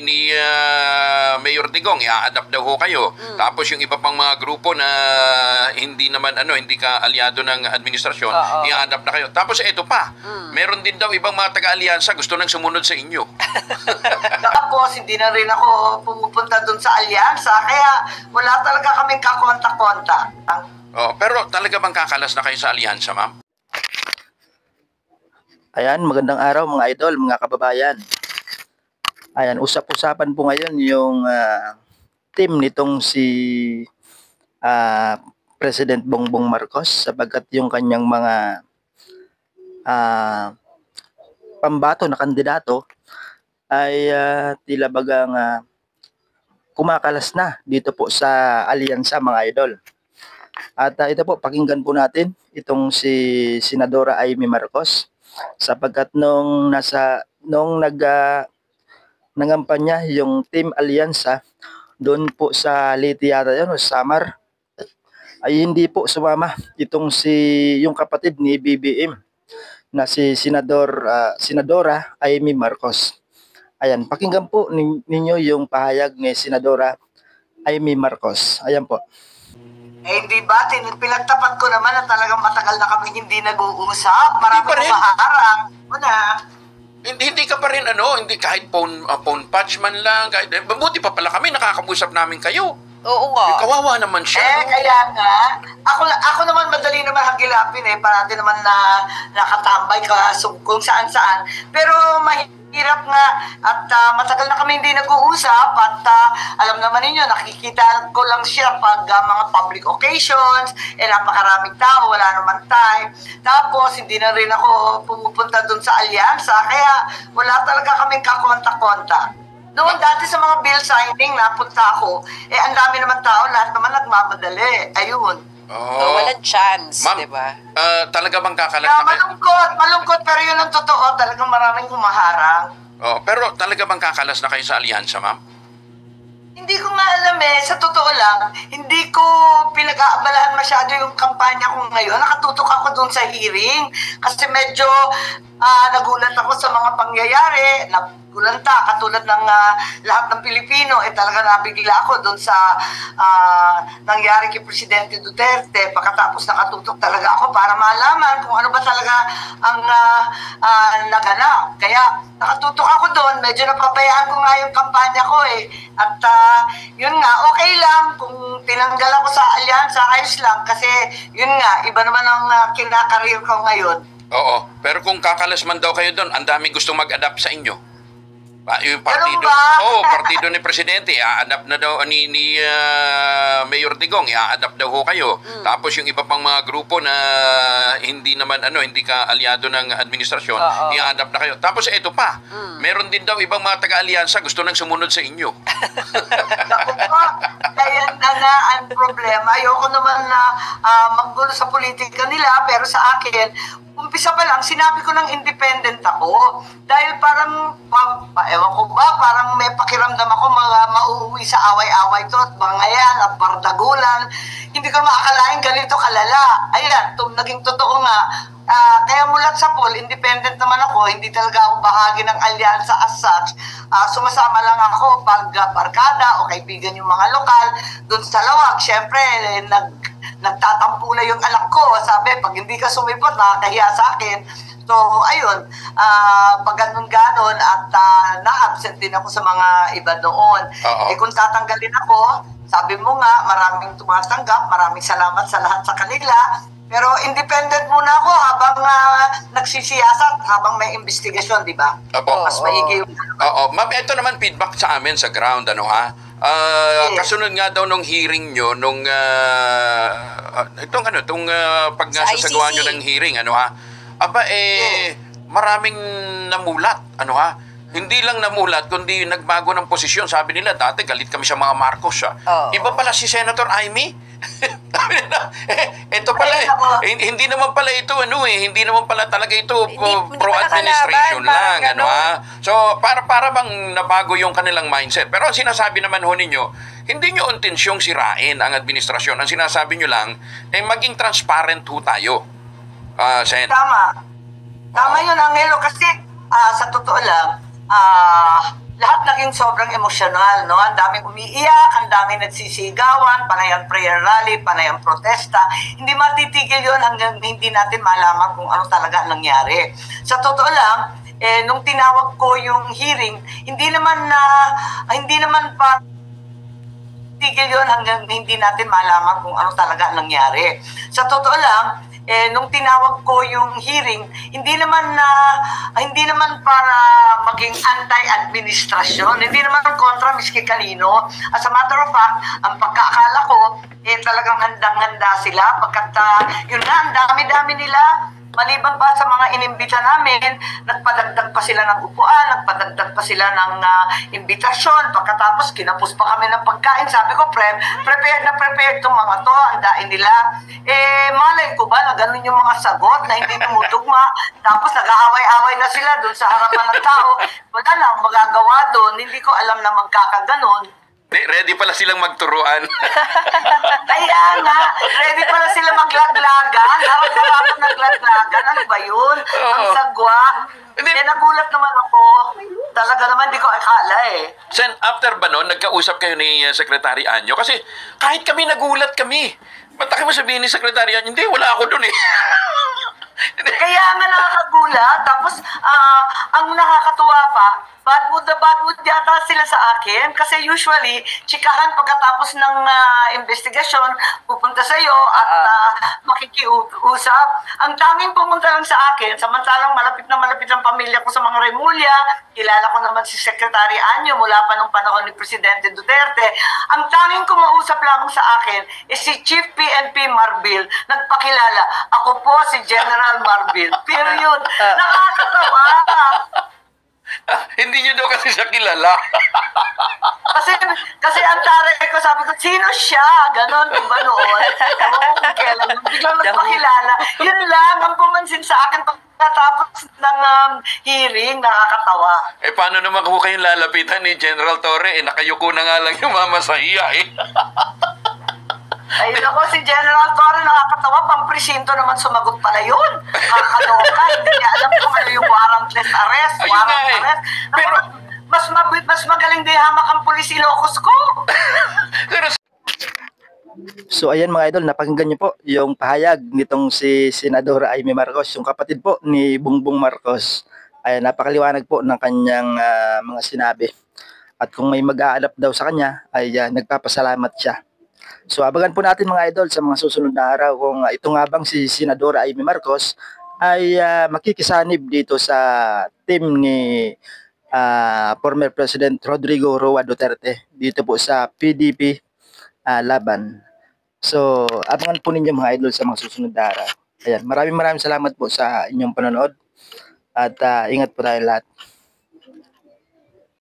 ni Mayor Digong, i-adapt daw ho kayo. Tapos yung iba pang mga grupo na hindi naman hindi ka aliado ng administrasyon, i-adapt na kayo. Tapos ito pa, meron din daw ibang mga taga-alyansa gusto nang sumunod sa inyo. Tapos hindi na rin ako pumupunta dun sa alyansa, kaya wala talaga kaming kakontak-kontak. Pero talaga bang kakalas na kayo sa alyansa, ma'am? Ayan, magandang araw mga idol, mga kababayan. Ayan, usap-usapan po ngayon yung team nitong si President Bongbong Marcos sapagkat yung kanyang mga pambato na kandidato ay tila bagang kumakalas na dito po sa alyansa mga idol. At ito po, pakinggan po natin itong si Senadora Amy Marcos sapagkat nung nangampanya yung Team Alyansa doon po sa Leyte yata yun, Samar, ay hindi po sumama itong yung kapatid ni BBM na si Senadora Amy Marcos. Ayan, pakinggan po ninyo yung pahayag ni Senadora Amy Marcos. Ayan po. Di ba? Pinagtapat ko naman na talagang matagal na kami hindi nag-uusap. Marami kumaharang. Hindi ka pa rin hindi kahit phone patch man lang, kahit mabuti pa pala kami nakakausap namin kayo. Oo nga. Kawawa naman siya. Kaya nga, ako naman madali naman hagilapin parati naman na nakatambay ka kung saan-saan. Pero mahirap nga at matagal na kami hindi nag-uusap at alam naman ninyo, nakikita ko lang siya pag mga public occasions, napakaraming tao, wala naman time. Tapos, hindi na rin ako pumupunta dun sa alyansa, kaya wala talaga kaming kakontak-kontak. Noon dati sa mga bill signing, napunta ako, ang dami naman tao, lahat naman nagmamadali. Ayun. Walang chance, ma'am, di ba? Talaga bang kakalas na kayo? Malungkot, pero yun ang totoo. Talagang maraming humaharang. Pero talaga bang kakalas na kayo sa alyansa, ma'am? Hindi ko nga alam sa totoo lang, hindi ko pinag-aabalahan masyado yung kampanya ko ngayon. Nakatutok ako dun sa hearing kasi medyo nagulat ako sa mga pangyayari. Nagulanta, katulad ng lahat ng Pilipino, talaga nabigla ako dun sa nangyari kay Presidente Duterte. Pagkatapos nakatutok talaga ako para malaman kung ano ba talaga ang naganap. Kaya nakatutok ako doon, medyo napabayaan ko nga yung kampanya ko At yun nga, okay lang kung tinanggal ako sa alyansa, ayos lang kasi yun nga, iba naman ang kinakareer ko ngayon. Oo, pero kung kakalas man daw kayo doon, ang daming gustong mag-adapt sa inyo. Yung partido, partido ni Presidente, i-adapt na daw ni Mayor Digong, i-adapt daw ho kayo. Tapos yung iba pang mga grupo na hindi naman hindi ka aliado ng administrasyon, i-adapt na kayo. Tapos ito pa, meron din daw ibang mga taga-alyansa gusto nang sumunod sa inyo. Kaya na ang problema. Ayoko naman na maggulo sa politika nila, pero sa akin, umpisa pa lang, sinabi ko ng independent ako. Dahil parang, ewan ko ba, parang may pakiramdam ako mauuwi sa away-away to at bangayan at bardagulan. Hindi ko maakalain ganito kalala. Ayan, naging totoo nga. Kaya mulat sa poll, independent naman ako, hindi talaga ako bahagi ng alyansa as such. Sumasama lang ako pag barkada o kaibigan yung mga lokal. Doon sa lawag, syempre, nagtatampo na yung anak ko. Sabi, pag hindi ka sumipot, nakakahiya sa akin. So, ayun, pag ganun-ganon at na-absent din ako sa mga iba doon. Kung tatanggalin ako, sabi mo nga, maraming tumatanggap, maraming salamat sa lahat sa kanila. Pero independent muna ako habang nagsisiyasat, habang may investigasyon, di ba? Mas maigi yung... Ma'am, ito naman feedback sa amin sa ground, kasunod nga daw nung hearing nyo, nung itong pagsasagawa nyo ng hearing, maraming namulat, hindi lang namulat, kundi nagbago ng posisyon. Sabi nila, dati galit kami sa mga Marcos. Iba pala si Senator Amy. Ito pala, hindi naman pala ito, hindi naman pala talaga ito pro-administration lang, So, para bang nabago yung kanilang mindset. Pero ang sinasabi naman ho ninyo, hindi nyo intensyong sirain ang administrasyon. Ang sinasabi nyo lang, maging transparent ho tayo. Sen. Tama yun, Angelo, kasi sa totoo lang, lahat naging sobrang emosyonal, no? Ang daming umiiyak, ang daming nagsisigawan, panay ang prayer rally, panay ang protesta. Hindi matitigil yun hanggang hindi natin malaman kung ano talaga nangyari. Sa totoo lang, nung tinawag ko yung hearing, hindi naman pa tigil yun hanggang hindi natin malaman kung ano talaga nangyari. Sa totoo lang, nung tinawag ko yung hearing, hindi naman para maging anti-administrasyon, hindi naman kontra miski kanino. As a matter of fact, ang pagkaakala ko, talagang handang-handa sila, pagkat yun nga, ang dami-dami nila. Maliban pa sa mga inimbita namin, nagpadagdag pa sila ng upuan, nagpadagdag pa sila ng imbitasyon. Pagkatapos, kinapos pa kami ng pagkain. Sabi ko, prepared na prepared itong mga to, ang dain nila. Malay ko ba na ganun yung mga sagot na hindi tumutugma. Tapos, nag-aaway-aaway na sila doon sa harapan ng tao. Wala na magagawa doon. Hindi ko alam na magkakaganon. Ready pala silang magturuan. Kaya nga, ready pala sila maglaglagan. Harap-harapan naglaglagan. Ano ba yun? Ang sagwa. Nagulat naman ako. Talaga naman, di ko akala Sen, after ba nun, nagkausap kayo ni Secretary Anyo? Kasi kahit kami, nagulat kami. Ba't mo sabihin ni Secretary Anyo, hindi, wala ako dun Kaya nga nakakagulat. Tapos, ang nakakatuwa pa, bad mood yata sila sa akin. Kasi usually, chikahan pagkatapos ng investigasyon, pupunta sa iyo at makikiusap. Ang tanging pumunta lang sa akin, samantalang malapit na malapit ang pamilya ko sa mga Remulla, kilala ko naman si Secretary Anyo mula pa nung panahon ni Presidente Duterte. Ang tanging kumausap lamang sa akin is si Chief PNP Marbil. Nagpakilala, ako po si General Marbil. Period. Nakakatawa. Hindi nyo daw kasi siya kilala. kasi ang taray ko, sabi ko, sino siya? Ganon, diba noon? Ewan ko kung kailan. Biglang nagpakilala. Yun lang, ang pumansin sa akin pagkatapos ng hearing, nakakatawa. Paano naman kung kayong lalapitan ni General Torre? Nakayuko na nga lang yung mama sa iya Ayun ako, si General Torre, nakakatawa, pang-presinto naman sumagot pala yun. Kakaloka, hindi niya alam kung ano yung warrantless arrest. Pero, mas magaling din hamak ang pulis Ilocos ko. So ayan mga idol, napakinggan niyo po yung pahayag nitong si Senadora Amy Marcos, yung kapatid po ni Bongbong Marcos. Ayan, napakaliwanag po ng kanyang mga sinabi. At kung may mag-a-adapt daw sa kanya, ay nagpapasalamat siya. So abangan po natin mga idol sa mga susunod na araw kung ito nga bang si Senadora Amy Marcos ay makikisanib dito sa team ni former President Rodrigo Roa Duterte dito po sa PDP laban. So abangan po ninyo mga idol sa mga susunod na araw. Ayan, maraming salamat po sa inyong panonood at ingat po tayo lahat.